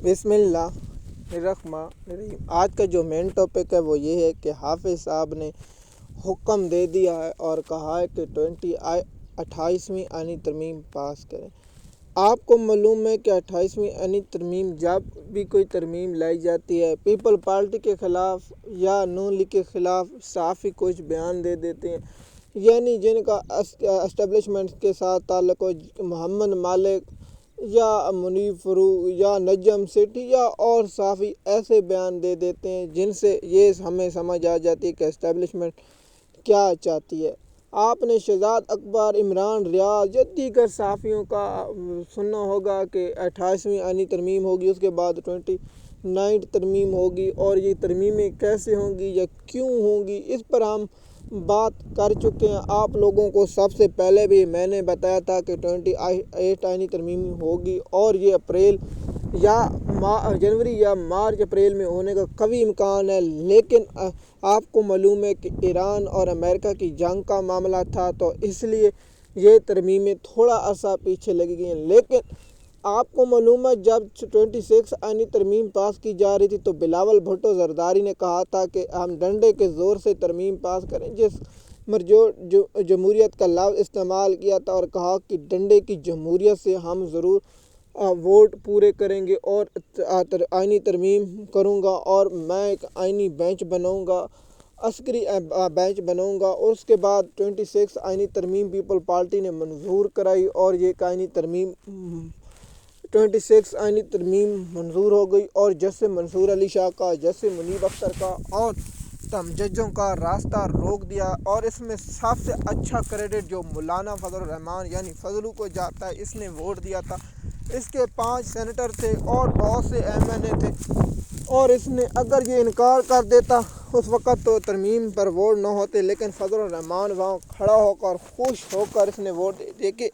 بسم اللہ الرحمن الرحیم۔ آج کا جو مین ٹاپک ہے وہ یہ ہے کہ حافظ صاحب نے حکم دے دیا ہے اور کہا ہے کہ 28ویں آئینی ترمیم پاس کریں۔ آپ کو معلوم ہے کہ 28ویں آئینی ترمیم جب بھی کوئی ترمیم لائی جاتی ہے، پیپل پارٹی کے خلاف یا نون لیگ کے خلاف صحافی کچھ بیان دے دیتے ہیں، یعنی جن کا اسٹیبلشمنٹ کے ساتھ تعلق ہو، محمد مالک یا منیب فروغ یا نجم سیٹھی یا اور صحافی ایسے بیان دے دیتے ہیں جن سے یہ ہمیں سمجھ آ جاتی ہے کہ اسٹیبلشمنٹ کیا چاہتی ہے۔ آپ نے شہزاد اکبر، عمران ریاض یا دیگر صحافیوں کا سننا ہوگا کہ 28ویں آئینی ترمیم ہوگی، اس کے بعد 29 ترمیم ہوگی، اور یہ ترمیمیں کیسے ہوں گی یا کیوں ہوں گی اس پر ہم بات کر چکے ہیں۔ آپ لوگوں کو سب سے پہلے بھی میں نے بتایا تھا کہ 28 آئینی ترمیم ہوگی اور یہ اپریل یا جنوری یا مارچ اپریل میں ہونے کا قوی امکان ہے، لیکن آپ کو معلوم ہے کہ ایران اور امریکہ کی جنگ کا معاملہ تھا، تو اس لیے یہ ترمیمیں تھوڑا عرصہ پیچھے لگی گئی ہیں۔ لیکن آپ کو معلوم ہے جب 26 آئینی ترمیم پاس کی جا رہی تھی تو بلاول بھٹو زرداری نے کہا تھا کہ ہم ڈنڈے کے زور سے ترمیم پاس کریں، جس جمہوریت کا لفظ استعمال کیا تھا اور کہا کہ ڈنڈے کی جمہوریت سے ہم ضرور ووٹ پورے کریں گے اور آئینی ترمیم کروں گا اور میں ایک آئینی بینچ بناؤں گا، عسکری بینچ بناؤں گا، اور اس کے بعد 26 آئینی ترمیم پیپل پارٹی نے منظور کرائی اور یہ آئینی ترمیم 26 آئینی ترمیم منظور ہو گئی، اور جیسے منصور علی شاہ کا، جیسے منیب اختر کا اور تم ججوں کا راستہ روک دیا، اور اس میں سب سے اچھا کریڈٹ جو مولانا فضل الرحمان یعنی فضلو کو جاتا ہے، اس نے ووٹ دیا تھا۔ اس کے 5 سینیٹر تھے اور بہت سے ایم این اے تھے، اور اس نے اگر یہ انکار کر دیتا اس وقت تو ترمیم پر ووٹ نہ ہوتے، لیکن فضل الرحمان وہاں کھڑا ہو کر خوش ہو کر اس نے ووٹ دے کے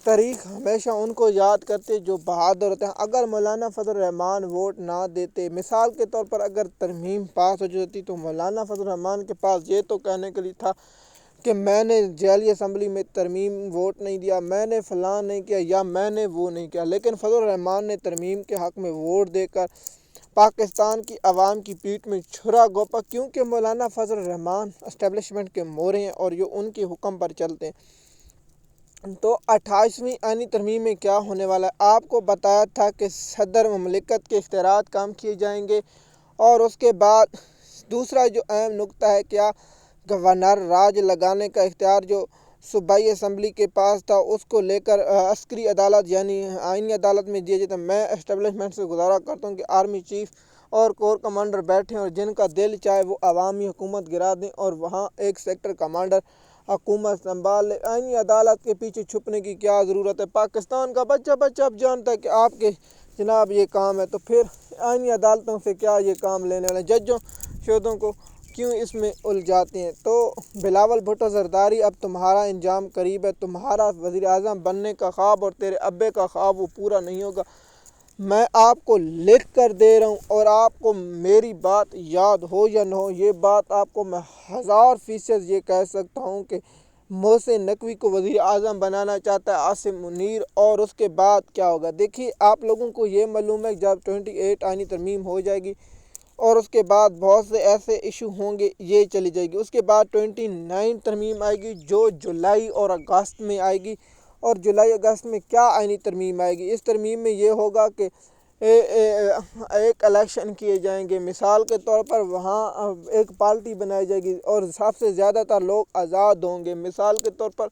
تاریخ ہمیشہ ان کو یاد کرتے جو بہادر ہوتے ہیں۔ اگر مولانا فضل الرحمان ووٹ نہ دیتے، مثال کے طور پر اگر ترمیم پاس ہو جاتی تو مولانا فضل الرحمان کے پاس یہ تو کہنے کے لیے تھا کہ میں نے ذیلی اسمبلی میں ترمیم ووٹ نہیں دیا، میں نے فلاں نہیں کیا یا میں نے وہ نہیں کیا، لیکن فضل الرحمان نے ترمیم کے حق میں ووٹ دے کر پاکستان کی عوام کی پیٹھ میں چھرا گھونپا، کیونکہ مولانا فضل الرحمان اسٹیبلشمنٹ کے مورے ہیں اور یہ ان کے حکم پر چلتے ہیں۔ تو 28ویں آئینی ترمیم میں کیا ہونے والا ہے؟ آپ کو بتایا تھا کہ صدر مملکت کے اختیارات کم کیے جائیں گے، اور اس کے بعد دوسرا جو اہم نکتہ ہے کیا، گورنر راج لگانے کا اختیار جو صوبائی اسمبلی کے پاس تھا اس کو لے کر عسکری عدالت یعنی آئینی عدالت میں دیا جاتا ہے۔ میں اسٹیبلشمنٹ سے گزارا کرتا ہوں کہ آرمی چیف اور کور کمانڈر بیٹھیں اور جن کا دل چاہے وہ عوامی حکومت گرا دیں اور وہاں ایک سیکٹر کمانڈر حکومت سنبھال لے۔ آئینی عدالت کے پیچھے چھپنے کی کیا ضرورت ہے؟ پاکستان کا بچہ اب جانتا ہے کہ آپ کے جناب یہ کام ہے، تو پھر آئینی عدالتوں سے کیا یہ کام لینے والے ججوں شہدوں کو کیوں اس میں الجھاتے ہیں؟ تو بلاول بھٹو زرداری اب تمہارا انجام قریب ہے، تمہارا وزیر اعظم بننے کا خواب اور تیرے ابے کا خواب وہ پورا نہیں ہوگا۔ میں آپ کو لکھ کر دے رہا ہوں، اور آپ کو میری بات یاد ہو یا نہ ہو، یہ بات آپ کو میں 1000% یہ کہہ سکتا ہوں کہ محسن نقوی کو وزیر اعظم بنانا چاہتا ہے عاصم منیر، اور اس کے بعد کیا ہوگا؟ دیکھیے آپ لوگوں کو یہ معلوم ہے جب 28 آئینی ترمیم ہو جائے گی اور اس کے بعد بہت سے ایسے ایشو ہوں گے، یہ چلی جائے گی۔ اس کے بعد 29 ترمیم آئے گی جو جولائی اور اگست میں آئے گی، اور جولائی اگست میں کیا آئینی ترمیم آئے گی؟ اس ترمیم میں یہ ہوگا کہ ایک الیکشن کیے جائیں گے، مثال کے طور پر وہاں ایک پارٹی بنائی جائے گی اور سب سے زیادہ تر لوگ آزاد ہوں گے، مثال کے طور پر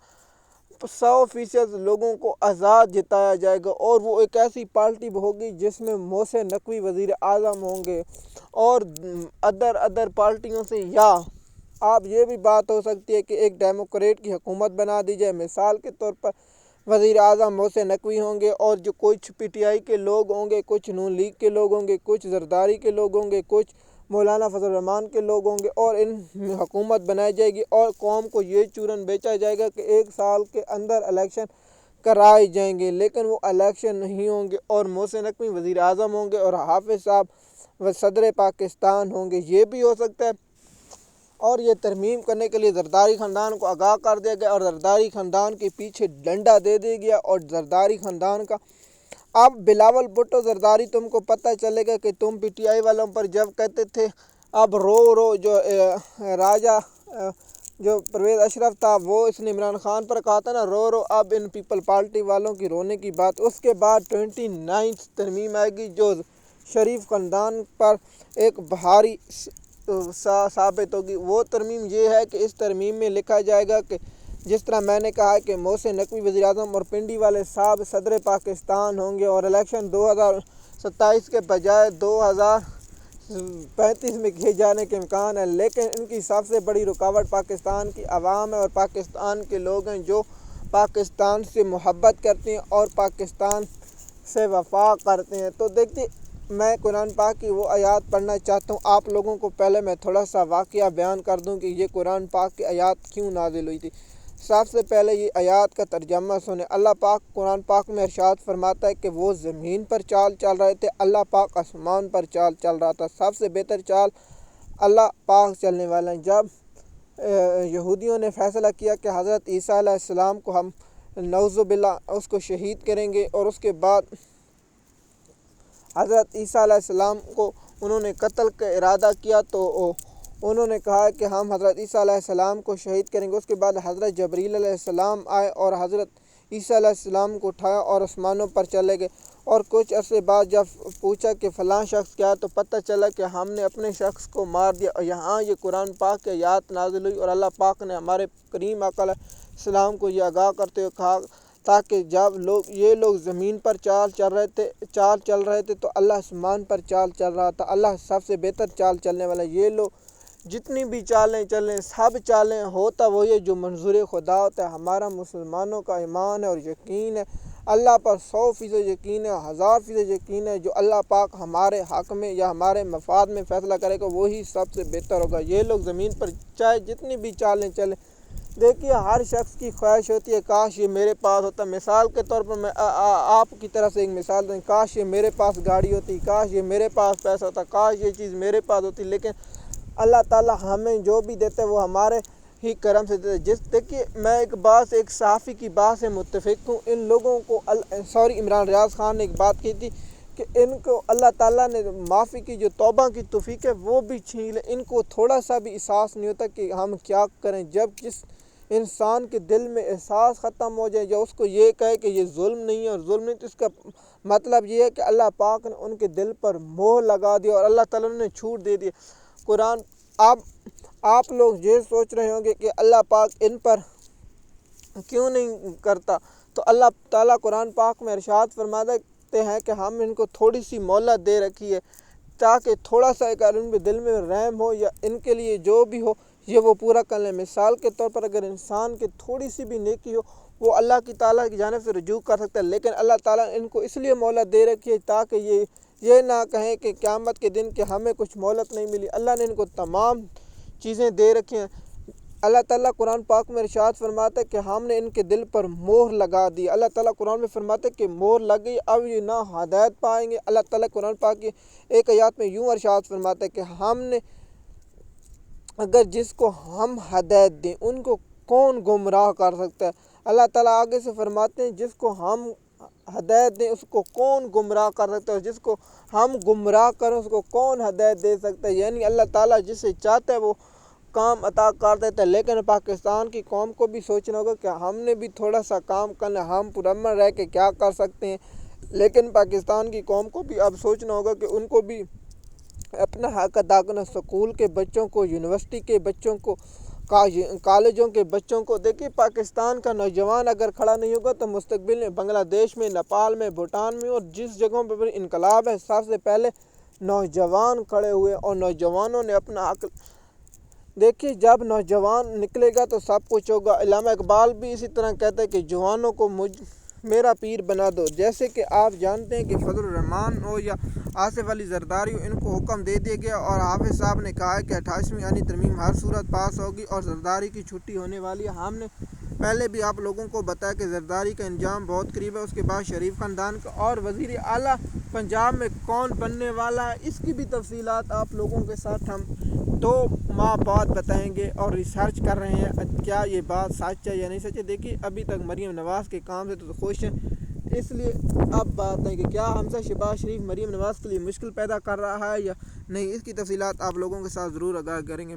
100% لوگوں کو آزاد جتایا جائے گا، اور وہ ایک ایسی پارٹی ہوگی جس میں محسن نقوی وزیر اعظم ہوں گے، اور ادر پارٹیوں سے یا آپ یہ بھی بات ہو سکتی ہے کہ ایک ڈیموکریٹ کی حکومت بنا دی جائے، مثال کے طور پر وزیر اعظم محسن نقوی ہوں گے اور جو کچھ پی ٹی آئی کے لوگ ہوں گے، کچھ نون لیگ کے لوگ ہوں گے، کچھ زرداری کے لوگ ہوں گے، کچھ مولانا فضل الرحمان کے لوگ ہوں گے، اور ان حکومت بنائی جائے گی اور قوم کو یہ چورن بیچا جائے گا کہ 1 سال کے اندر الیکشن کرائے جائیں گے، لیکن وہ الیکشن نہیں ہوں گے، اور محسن نقوی وزیر اعظم ہوں گے اور حافظ صاحب صدر پاکستان ہوں گے، یہ بھی ہو سکتا ہے۔ اور یہ ترمیم کرنے کے لیے زرداری خاندان کو آگاہ کر دیا گیا اور زرداری خاندان کے پیچھے ڈنڈا دے دیا گیا، اور زرداری خاندان کا اب بلاول بھٹو زرداری تم کو پتہ چلے گا کہ تم پی ٹی آئی والوں پر جب کہتے تھے اب رو جو راجہ جو پرویز اشرف تھا وہ اس نے عمران خان پر کہا تھا نا رو اب ان پیپل پارٹی والوں کی رونے کی بات، اس کے بعد 29 ترمیم آئے گی جو شریف خاندان پر ایک بھاری ثابت ہوگی۔ وہ ترمیم یہ ہے کہ اس ترمیم میں لکھا جائے گا کہ جس طرح میں نے کہا کہ محسن نقوی وزیر اعظم اور پنڈی والے صاحب صدر پاکستان ہوں گے اور الیکشن 2027 کے بجائے 2035 میں کیے جانے کے امکان ہے، لیکن ان کی سب سے بڑی رکاوٹ پاکستان کی عوام ہے اور پاکستان کے لوگ ہیں جو پاکستان سے محبت کرتے ہیں اور پاکستان سے وفا کرتے ہیں۔ تو دیکھیے میں قرآن پاک کی وہ آیات پڑھنا چاہتا ہوں آپ لوگوں کو۔ پہلے میں تھوڑا سا واقعہ بیان کر دوں کہ یہ قرآن پاک کی آیات کیوں نازل ہوئی تھی۔ سب سے پہلے یہ آیات کا ترجمہ سنیں۔ اللہ پاک قرآن پاک میں ارشاد فرماتا ہے کہ وہ زمین پر چال چل رہے تھے، اللہ پاک آسمان پر چال چل رہا تھا۔ سب سے بہتر چال اللہ پاک چلنے والا ہے۔ جب یہودیوں نے فیصلہ کیا کہ حضرت عیسیٰ علیہ السلام کو ہم نعوذ باللہ اس کو شہید کریں گے اور اس کے بعد حضرت عیسیٰ علیہ السلام کو انہوں نے قتل کا ارادہ کیا تو انہوں نے کہا کہ ہم حضرت عیسیٰ علیہ السلام کو شہید کریں گے۔ اس کے بعد حضرت جبریل علیہ السلام آئے اور حضرت عیسیٰ علیہ السلام کو اٹھایا اور آسمانوں پر چلے گئے، اور کچھ عرصے بعد جب پوچھا کہ فلاں شخص کیا تو پتہ چلا کہ ہم نے اپنے شخص کو مار دیا۔ اور یہاں یہ قرآن پاک کی آیات نازل ہوئی اور اللہ پاک نے ہمارے کریم آقا علیہ السلام کو یہ آگاہ کرتے ہوئے کہا تاکہ جب یہ لوگ زمین پر چال چل رہے تھے تو اللہ آسمان پر چال چل رہا تھا۔ اللہ سب سے بہتر چال چلنے والا۔ یہ لوگ جتنی بھی چالیں چلیں سب چالیں ہوتا وہی ہے جو منظور خدا ہوتا ہے۔ ہمارا مسلمانوں کا ایمان ہے اور یقین ہے، اللہ پر 100% یقین ہے، 1000% یقین ہے، جو اللہ پاک ہمارے حق میں یا ہمارے مفاد میں فیصلہ کرے گا وہی سب سے بہتر ہوگا۔ یہ لوگ زمین پر چاہے جتنی بھی چالیں چلیں، دیکھیے ہر شخص کی خواہش ہوتی ہے کاش یہ میرے پاس ہوتا۔ مثال کے طور پر میں آپ کی طرف سے ایک مثال دوں، کاش یہ میرے پاس گاڑی ہوتی، کاش یہ میرے پاس پیسہ ہوتا، کاش یہ چیز میرے پاس ہوتی، لیکن اللہ تعالیٰ ہمیں جو بھی دیتے ہیں وہ ہمارے ہی کرم سے دیتے ہیں۔ دیکھیے میں ایک صحافی کی بات سے متفق ہوں۔ ان لوگوں کو عمران ریاض خان نے ایک بات کی تھی کہ ان کو اللہ تعالیٰ نے معافی کی جو توبہ کی توفیق ہے وہ بھی چھین لے۔ ان کو تھوڑا سا بھی احساس نہیں ہوتا کہ ہم کیا کریں۔ جب جس انسان کے دل میں احساس ختم ہو جائے یا اس کو یہ کہے کہ یہ ظلم نہیں ہے اور ظلم نہیں، تو اس کا مطلب یہ ہے کہ اللہ پاک نے ان کے دل پر مہر لگا دیا اور اللہ تعالیٰ نے چھوٹ دے دی۔ قرآن آپ لوگ یہ سوچ رہے ہوں گے کہ اللہ پاک ان پر کیوں نہیں کرتا، تو اللہ تعالیٰ قرآن پاک میں ارشاد فرماتے ہیں کہ ہم ان کو تھوڑی سی مہلت دے رکھی ہے تاکہ تھوڑا سا اگر ان کے دل میں رحم ہو یا ان کے لیے جو بھی ہو یہ وہ پورا کر لیں۔ مثال کے طور پر اگر انسان کی تھوڑی سی بھی نیکی ہو وہ اللہ کی تعالیٰ کی جانب سے رجوع کر سکتا ہے، لیکن اللہ تعالیٰ نے ان کو اس لیے مہلت دے رکھی ہے تاکہ یہ نہ کہیں کہ قیامت کے دن کہ ہمیں کچھ مہلت نہیں ملی۔ اللہ نے ان کو تمام چیزیں دے رکھی ہیں۔ اللہ تعالیٰ قرآن پاک میں ارشاد فرماتا ہے کہ ہم نے ان کے دل پر مہر لگا دی۔ اللہ تعالیٰ قرآن میں فرماتا ہے کہ مہر لگ گئی، اب یہ نہ ہدایت پائیں گے۔ اللہ تعالیٰ قرآن پاک کی ایک آیات میں یوں ارشاد فرماتا ہے کہ ہم نے اگر جس کو ہم ہدایت دیں ان کو کون گمراہ کر سکتا ہے۔ اللہ تعالیٰ آگے سے فرماتے ہیں جس کو ہم ہدایت دیں اس کو کون گمراہ کر سکتا ہے، جس کو ہم گمراہ کریں اس کو کون ہدایت دے سکتا ہے۔ یعنی اللہ تعالیٰ جسے چاہتا ہے وہ کام عطا کر دیتا ہے، لیکن پاکستان کی قوم کو بھی سوچنا ہوگا کہ ہم نے بھی تھوڑا سا کام کرنا، ہم پرامن رہ کے کیا کر سکتے ہیں۔ لیکن پاکستان کی قوم کو بھی اب سوچنا ہوگا کہ ان کو بھی اپنا حق ادا کرنا، سکول کے بچوں کو، یونیورسٹی کے بچوں کو، کالجوں کے بچوں کو۔ دیکھیے پاکستان کا نوجوان اگر کھڑا نہیں ہوگا تو مستقبل میں بنگلہ دیش میں، نیپال میں، بھوٹان میں اور جس جگہوں پہ انقلاب ہے سب سے پہلے نوجوان کھڑے ہوئے اور نوجوانوں نے اپنا حق۔ دیکھیے جب نوجوان نکلے گا تو سب کچھ ہوگا۔ علامہ اقبال بھی اسی طرح کہتا ہے کہ جوانوں کو میرا پیر بنا دو۔ جیسے کہ آپ جانتے ہیں کہ فضل الرحمان ہو یا آصف علی زرداری ہو، ان کو حکم دے دیا گیا اور حافظ صاحب نے کہا ہے کہ 28ویں آئینی ترمیم ہر صورت پاس ہوگی اور زرداری کی چھٹی ہونے والی ہے۔ ہم نے پہلے بھی آپ لوگوں کو بتایا کہ زرداری کا انجام بہت قریب ہے۔ اس کے بعد شریف خاندان کا اور وزیر اعلیٰ پنجاب میں کون بننے والا ہے اس کی بھی تفصیلات آپ لوگوں کے ساتھ ہم 2 ماہ بعد بتائیں گے اور ریسرچ کر رہے ہیں کیا یہ بات سچ ہے یا نہیں سچ ہے۔ دیکھیے ابھی تک مریم نواز کے کام سے تو خوش ہیں، اس لیے اب بات ہے کہ کیا حمزہ شہباز شریف مریم نواز کے لیے مشکل پیدا کر رہا ہے یا نہیں، اس کی تفصیلات آپ لوگوں کے ساتھ ضرور آگاہ کریں گے۔